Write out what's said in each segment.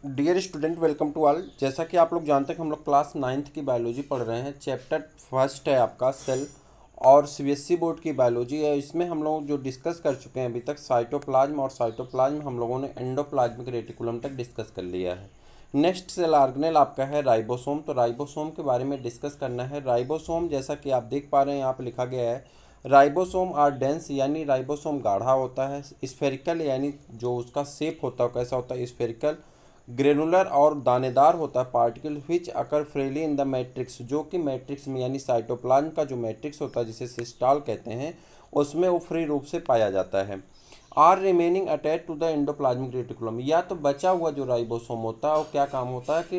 Dear student, welcome to all. जैसा कि आप लोग जानते हैं कि हम लोग क्लास 9th की बायोलॉजी पढ़ रहे हैं। चैप्टर फर्स्ट है आपका सेल और सीबीएसई बोर्ड की बायोलॉजी है। इसमें हम लोग जो डिस्कस कर चुके हैं अभी तक साइटोप्लाज्म, और साइटोप्लाज्म हम लोगों ने एंडोप्लाज्मिक रेटिकुलम तक डिस्कस कर लिया है। नेक्स्ट सेल ऑर्गेनेल आपका है राइबोसोम। तो राइबोसोम के बारे में डिस्कस करना है। राइबोसोम जैसा कि आप देख पा रहे हैं यहाँ पे लिखा गया है, राइबोसोम आर डेंस, यानी राइबोसोम गाढ़ा होता है। स्फेरिकल यानी जो उसका शेप होता है कैसा होता है, स्फेरिकल। ग्रेनुलर और दानेदार होता है। Particle which occur freely in the matrix, जो कि मैट्रिक्स में यानी साइटोप्लाज्म का जो मैट्रिक्स होता है जिसे सिस्टॉल कहते हैं, उसमें वो फ्री रूप से पाया जाता है। Are remaining attach to the endoplasmic reticulum, या तो बचा हुआ जो राइबोसोम होता है वो क्या काम होता है कि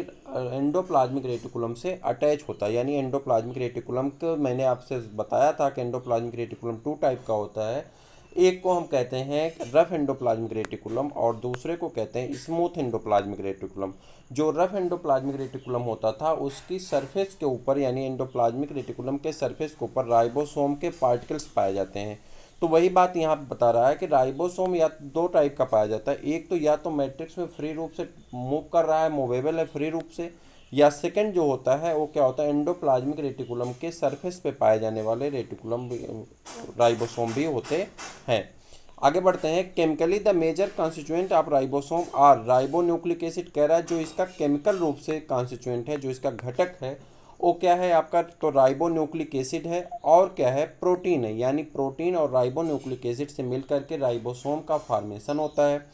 एंडोप्लाज्मिक रेटिकुलम से अटैच होता है। यानी एंडोप्लाज्मिक रेटिकुलम को मैंने आपसे बताया था कि एंडोप्लाज्मिक रेटिकुलम 2 टाइप का होता है। एक को हम कहते हैं रफ एंडोप्लाज्मिक रेटिकुलम और दूसरे को कहते हैं स्मूथ एंडोप्लाज्मिक रेटिकुलम। जो रफ एंडोप्लाज्मिक रेटिकुलम होता था उसकी सरफेस के ऊपर यानी एंडोप्लाज्मिक रेटिकुलम के सरफेस के ऊपर राइबोसोम के पार्टिकल्स पाए जाते हैं। तो वही बात यहाँ पे बता रहा है कि राइबोसोम या 2 टाइप का पाया जाता है। एक तो या तो मैट्रिक्स में फ्री रूप से मूव कर रहा है, मूवेबल है फ्री रूप से, या सेकंड जो होता है वो क्या होता है, एंडोप्लाज्मिक रेटिकुलम के सरफेस पे पाए जाने वाले रेटिकुलम राइबोसोम भी होते हैं। आगे बढ़ते हैं। Chemically the major constituent of ribosome are ribonucleic acid कह रहा है। जो इसका केमिकल रूप से कॉन्स्टिट्यूएंट है, जो इसका घटक है, वो क्या है आपका, तो राइबोन्यूक्लिक एसिड है। और क्या है, प्रोटीन है। यानी प्रोटीन और राइबोन्यूक्लिक एसिड से मिल करके राइबोसोम का फॉर्मेशन होता है।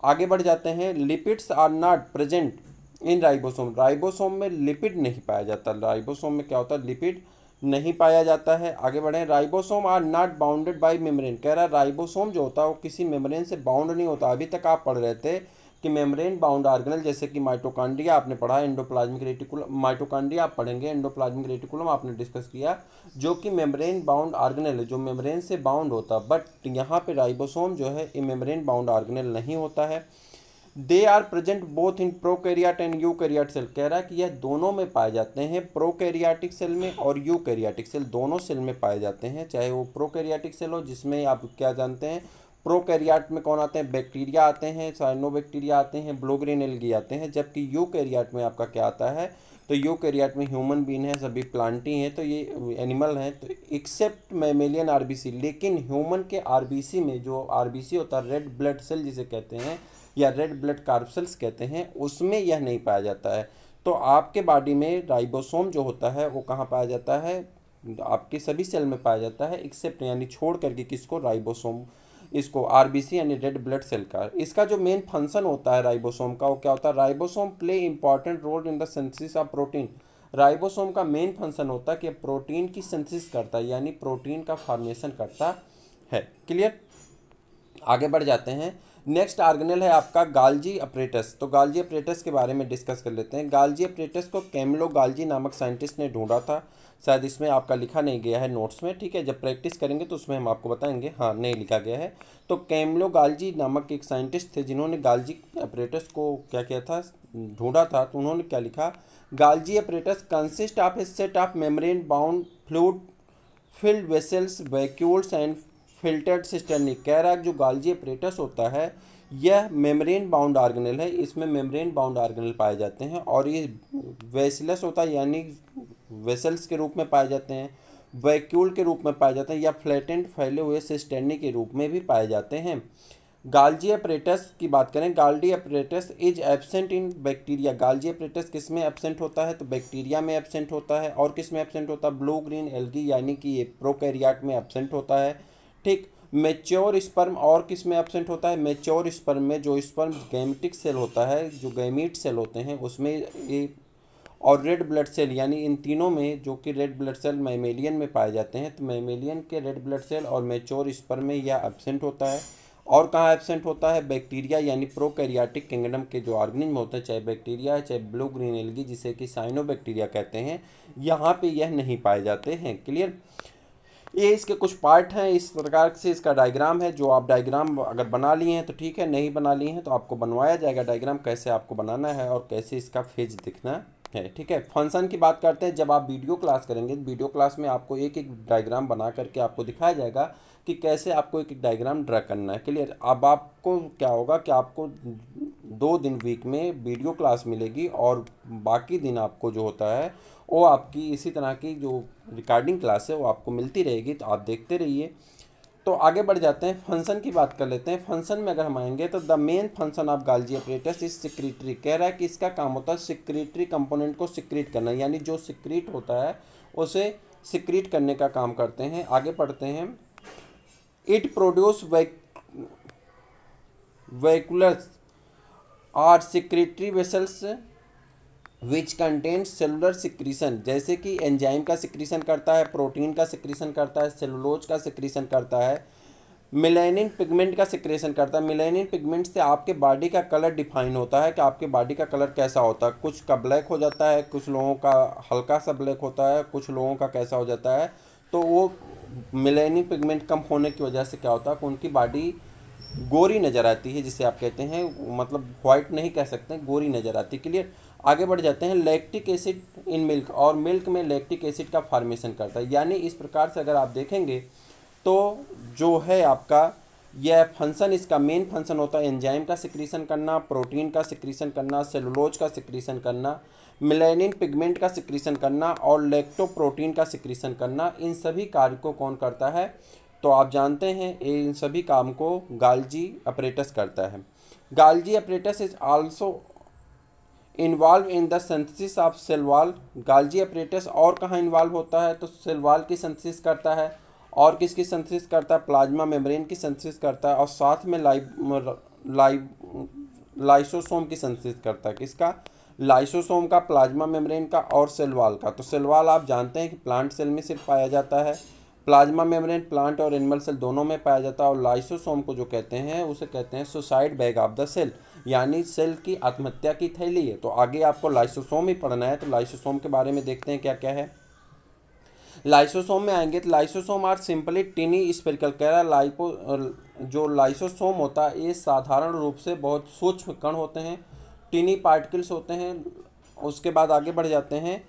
आगे बढ़ जाते हैं। Lipids are not present in ribosome. Ribosome में लिपिड नहीं पाया जाता। राइबोसोम में क्या होता है, लिपिड नहीं पाया जाता है। आगे बढ़े। Ribosome are not bounded by membrane, कह रहा है राइबोसोम जो होता है वो किसी मेम्ब्रेन से बाउंड नहीं होता। अभी तक आप पढ़ रहे थे कि मेम्ब्रेन बाउंड ऑर्गेनल, जैसे कि माइटोकॉन्ड्रिया आपने पढ़ा, एंडोप्लाज्मिक रेटिकुलम, माइटोकॉन्ड्रिया आप पढ़ेंगे, एंडोप्लाज्मिक रेटिकुलम आपने डिस्कस किया, जो कि मेम्ब्रेन बाउंड ऑर्गेनल है, जो मेम्ब्रेन से बाउंड होता। बट यहाँ पे राइबोसोम जो है ये मेम्ब्रेन बाउंड ऑर्गेनल नहीं होता है। They are present both in prokaryote and eukaryote cell, कह रहा है कि यह दोनों में पाए जाते हैं, प्रोकैरियोटिक सेल में और यूकैरियोटिक सेल, दोनों सेल में पाए जाते हैं। चाहे वो प्रोकैरियोटिक सेल हो, जिसमें आप क्या जानते हैं, प्रोकैरियोट में कौन आते हैं, बैक्टीरिया आते हैं, साइनोबैक्टीरिया आते हैं, ब्लू ग्रीन एल्गी आते हैं। जबकि यूकैरियोट में आपका क्या आता है, तो यूकैरियोट में ह्यूमन बीन है, सभी प्लांटी हैं, तो ये एनिमल हैं, तो एक्सेप्ट मैमेलियन आरबीसी। लेकिन ह्यूमन के आरबीसी में जो आरबीसी होता है, रेड ब्लड सेल जिसे कहते हैं या रेड ब्लड कार्पसेल्स कहते हैं, उसमें यह नहीं पाया जाता है। तो आपके बॉडी में राइबोसोम जो होता है वो कहाँ पाया जाता है, आपके सभी सेल में पाया जाता है, एक्सेप्ट यानी छोड़ करके किसको, राइबोसोम, इसको आरबीसी यानी रेड ब्लड सेल का। इसका जो मेन फंक्शन होता है राइबोसोम का वो क्या होता है, ribosome play important role in the synthesis of protein. Ribosome का मेन फंक्शन होता है कि प्रोटीन की सिंथेसिस करता है, यानी प्रोटीन का फॉर्मेशन करता है। क्लियर। आगे बढ़ जाते हैं। नेक्स्ट ऑर्गेनेल है आपका गाल्जी अपरेटस। तो गाल्जी अपरेटस के बारे में डिस्कस कर लेते हैं। गाल्जी अपरेटस को कैमलो गाल्जी नामक साइंटिस्ट ने ढूंढा था। शायद इसमें आपका लिखा नहीं गया है नोट्स में, ठीक है, जब प्रैक्टिस करेंगे तो उसमें हम आपको बताएंगे। हाँ, नहीं लिखा गया है। तो कैमलो गाल्जी नामक एक साइंटिस्ट थे जिन्होंने गाल्जी अपरेटस को क्या किया था, ढूंढा था। तो उन्होंने क्या लिखा, गाल्जी apparatus consist of A set of membrane bound fluid filled vessels vacuoles and filtered cisternae. कह रहा है जो गाल्जी अपरेटस होता है यह मेम्ब्रेन बाउंड ऑर्गेनल है, इसमें मेम्ब्रेन बाउंड ऑर्गेनल पाए जाते हैं, और ये वेसलस होता है यानी वेसल्स के रूप में पाए जाते हैं, वैक्यूल के रूप में पाए जाते हैं, या फ्लैटेंड फैले हुए सिस्टर्नी के रूप में भी पाए जाते हैं। गाल्जी अपरेटस की बात करें, गाल्जी apparatus is absent in bacteria. गाल्जी apparatus किस में एब्सेंट होता है, तो बैक्टीरिया में एब्सेंट होता है। और किस में एब्सेंट होता है, ब्लू ग्रीन एल्गी यानी कि ये प्रोकैरियोट में एब्सेंट होता है। ठीक। मेच्योर स्पर्म और किस में एब्सेंट होता है, मेच्योर स्पर्म में, जो स्पर्म गैमेटिक सेल होता है, जो गैमीट सेल होते हैं उसमें ये, और रेड ब्लड सेल, यानी इन तीनों में, जो कि रेड ब्लड सेल मैमेलियन में पाए जाते हैं। तो मैमेलियन के रेड ब्लड सेल और मेच्योर स्पर्म में यह एब्सेंट होता है। और कहाँ एब्सेंट होता है, बैक्टीरिया यानी प्रोकैरियोटिक किंगडम के जो ऑर्गेनिज्म होते हैं, चाहे बैक्टीरिया है चाहे ब्लू ग्रीन एल्गी जिसे कि साइनोबैक्टीरिया कहते हैं, यहाँ पे यह नहीं पाए जाते हैं। क्लियर। ये इसके कुछ पार्ट हैं, इस प्रकार से इसका डायग्राम है। जो आप डायग्राम अगर बना लिए हैं तो ठीक है, नहीं बना लिए हैं तो आपको बनवाया जाएगा डायग्राम, कैसे आपको बनाना है और कैसे इसका फेज दिखना है। ठीक है। फंक्शन की बात करते हैं। जब आप वीडियो क्लास करेंगे, वीडियो क्लास में आपको एक एक डायग्राम बना करके आपको दिखाया जाएगा कि कैसे आपको एक एक डायग्राम ड्रा करना है। क्लियर। अब आपको क्या होगा कि आपको 2 दिन वीक में वीडियो क्लास मिलेगी और बाकी दिन आपको जो होता है वो आपकी इसी तरह की जो रिकॉर्डिंग क्लास है वो आपको मिलती रहेगी, तो आप देखते रहिए। तो आगे बढ़ जाते हैं, फंक्शन की बात कर लेते हैं। फंक्शन में अगर हम आएंगे तो the main function of गाल्जी apparatus is secretory. कह रहा है कि इसका काम होता है सिक्रीटरी कंपोनेंट को सिक्रीट करना, यानी जो सिक्रीट होता है उसे सिक्रीट करने का काम करते हैं। आगे पढ़ते हैं, it produce vacuoles or secretory vessels which contains cellular secretion, जैसे कि एंजाइम का सिक्रीशन करता है, प्रोटीन का सिक्रीशन करता है, सेलुलोज का सिक्रीशन करता है, मेलानिन पिगमेंट का सिक्रेशन करता है। मेलानिन पिगमेंट से आपके बॉडी का कलर डिफाइन होता है कि आपके बॉडी का कलर कैसा होता है। कुछ का ब्लैक हो जाता है, कुछ लोगों का हल्का सा ब्लैक होता है, कुछ लोगों का कैसा हो जाता है। तो वो मेलानिन पिगमेंट कम होने की वजह से क्या होता है कि उनकी बॉडी गोरी नज़र आती है, जिसे आप कहते हैं, मतलब वाइट नहीं कह सकते, गोरी नज़र आती है। क्लियर। आगे बढ़ जाते हैं, लैक्टिक एसिड इन मिल्क, और मिल्क में लैक्टिक एसिड का फॉर्मेशन करता है। यानी इस प्रकार से अगर आप देखेंगे तो जो है आपका यह फंक्शन, इसका मेन फंक्शन होता है एंजाइम का सिक्रीशन करना, प्रोटीन का सिक्रीशन करना, सेलुलोज का सिक्रीशन करना, मेलानिन पिगमेंट का सिक्रीशन करना और लैक्टोप्रोटीन का सिक्रीशन करना। इन सभी कार्य को कौन करता है? तो आप जानते हैं इन सभी काम को गाल्जी अपरेटस करता है। Golgi apparatus is also involve in the synthesis of cell wall. Golgi apparatus और कहाँ इन्वॉल्व होता है? तो सेल वॉल की सिंथेसिस करता है, और किसकी सिंथेसिस करता है? प्लाज्मा मेम्ब्रेन की सिंथेसिस करता है, और साथ में लाइसोसोम की सिंथेसिस करता है। किसका? लाइसोसोम का, प्लाज्मा मेम्ब्रेन का और सेल वॉल का। तो सेल वॉल आप जानते हैं कि प्लांट सेल में सिर्फ पाया जाता है, प्लाज्मा मेम्ब्रेन प्लांट और एनिमल सेल दोनों में पाया जाता है, और लाइसोसोम को जो कहते हैं उसे कहते हैं suicide bag of the cell, यानी सेल की आत्महत्या की थैली है। तो आगे आपको लाइसोसोम ही पढ़ना है, तो लाइसोसोम के बारे में देखते हैं क्या क्या है। लाइसोसोम में आएंगे तो lysosome are simply tiny spherical. कह रहा है जो लाइसोसोम होता है ये साधारण रूप से बहुत सूक्ष्म कण होते हैं, टिनी पार्टिकल्स होते हैं। उसके बाद आगे बढ़ जाते हैं,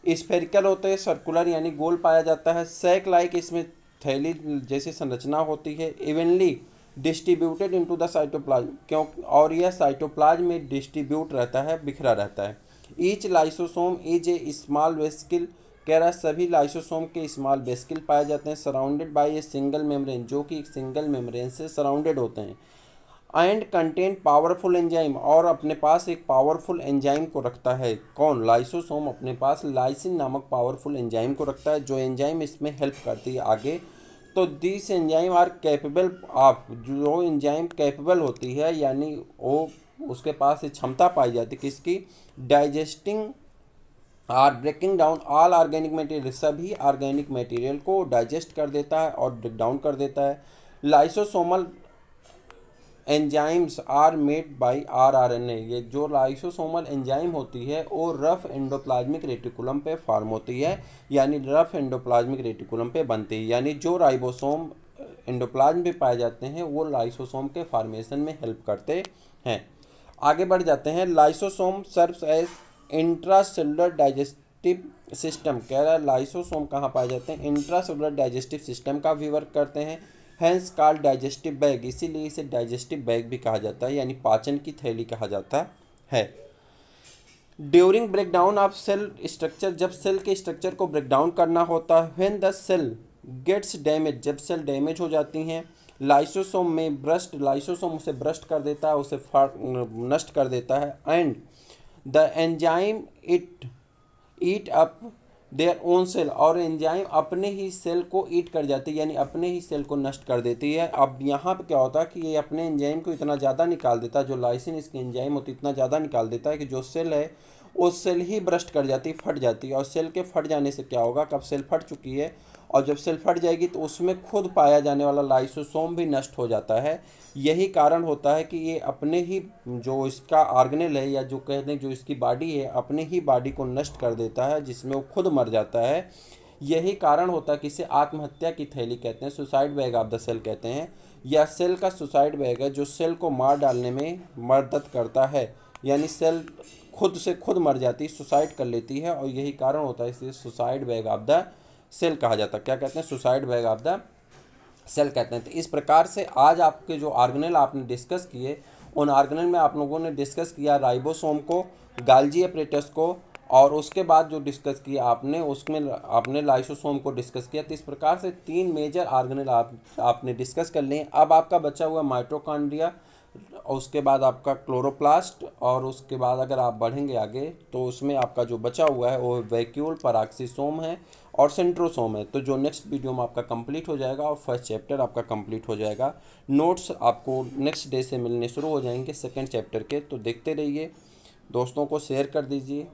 स्फेरिकल होते हैं, सर्कुलर यानी गोल पाया जाता है, सैक लाइक इसमें थैली जैसी संरचना होती है, evenly distributed into the cytoplasm, क्यों, और यह साइटोप्लाज्म में डिस्ट्रीब्यूट रहता है, बिखरा रहता है। Each lysosome is a small vesicle. कह रहा है सभी लाइसोसोम के स्मॉल वेसिकल पाए जाते हैं, surrounded by a single membrane, जो कि एक सिंगल मेम्ब्रेन से सराउंडेड होते हैं, एंड कंटेन पावरफुल एंजाइम, और अपने पास एक पावरफुल एंजाइम को रखता है। कौन? लाइसोसोम अपने पास लाइसिन नामक पावरफुल एंजाइम को रखता है, जो एंजाइम इसमें हेल्प करती है आगे। तो this enzyme are capable of, जो एंजाइम कैपेबल होती है यानी वो उसके पास क्षमता पाई जाती है किसकी? Digesting or breaking down all organic material, सभी ऑर्गेनिक मटेरियल को डाइजेस्ट कर देता है और ब्रेक डाउन कर देता है। Lysosomal enzymes are made by rRNA, ये जो लाइसोसोमल एंजाइम होती है वो रफ एंडोप्लाज्मिक रेटिकुलम पे फॉर्म होती है, यानी रफ एंडोप्लाज्मिक रेटिकुलम पे बनती है। यानी जो राइबोसोम एंडोप्लाज्म पे पाए जाते हैं वो लाइसोसोम के फॉर्मेशन में हेल्प करते हैं। आगे बढ़ जाते हैं, lysosome serves as intracellular digestive system. कह रहा है लाइसोसोम कहाँ पाए जाते हैं? इंट्रासेलुलर डाइजेस्टिव सिस्टम का भी वर्क करते हैं, हैंस कॉल्ड डाइजेस्टिव बैग, इसीलिए इसे डाइजेस्टिव बैग भी कहा जाता है, यानी पाचन की थैली कहा जाता है। During breakdown of cell structure, जब सेल के स्ट्रक्चर को ब्रेकडाउन करना होता है, when the cell gets damage, जब सेल डैमेज हो जाती हैं, लाइसोसोम में ब्रस्ट, लाइसोसोम उसे ब्रस्ट कर देता है, उसे नष्ट कर देता है, and the enzyme eat up their own cell, और एंजाइम अपने ही सेल को ईट कर जाती है, यानी अपने ही सेल को नष्ट कर देती है। अब यहाँ पे क्या होता है कि ये अपने एंजाइम को इतना ज़्यादा निकाल देता है, जो लाइसिन इसकी एंजाइम होती है इतना ज़्यादा निकाल देता है कि जो सेल है वो सेल ही ब्रस्ट कर जाती है, फट जाती है। और सेल के फट जाने से क्या होगा, कब सेल फट चुकी है और जब सेल फट जाएगी तो उसमें खुद पाया जाने वाला लाइसोसोम भी नष्ट हो जाता है। यही कारण होता है कि ये अपने ही जो इसका ऑर्गेनेल है या जो कहते हैं जो इसकी बॉडी है अपने ही बॉडी को नष्ट कर देता है, जिसमें वो खुद मर जाता है। यही कारण होता है कि इसे आत्महत्या की थैली कहते हैं, suicide bag of the cell कहते हैं। यह सेल का सुसाइड बैग है जो सेल को मार डालने में मदद करता है, यानी सेल खुद से खुद मर जाती है, सुसाइड कर लेती है, और यही कारण होता है इसे suicide bag of the cell कहा जाता है। क्या कहते हैं? Suicide bag of the cell कहते हैं। तो इस प्रकार से आज आपके जो ऑर्गेनेल आपने डिस्कस किए उन ऑर्गेनेल में आप लोगों ने डिस्कस किया राइबोसोम को, गाल्जी अपरेटस को, और उसके बाद जो डिस्कस किया आपने उसमें आपने लाइसोसोम को डिस्कस किया। तो इस प्रकार से 3 मेजर ऑर्गेनेल आपने डिस्कस कर लिए। अब आपका बचा हुआ माइटोकॉन्ड्रिया, उसके बाद आपका क्लोरोप्लास्ट, और उसके बाद अगर आप बढ़ेंगे आगे तो उसमें आपका जो बचा हुआ है वो वैक्यूल, पराक्सीसोम है और सेंट्रोसोम है। तो जो नेक्स्ट वीडियो में आपका कंप्लीट हो जाएगा और फर्स्ट चैप्टर आपका कंप्लीट हो जाएगा। नोट्स आपको नेक्स्ट डे से मिलने शुरू हो जाएंगे सेकंड चैप्टर के। तो देखते रहिए, दोस्तों को शेयर कर दीजिए।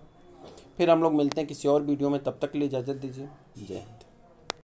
फिर हम लोग मिलते हैं किसी और वीडियो में, तब तक के लिए इजाज़त दीजिए। जय हिंद।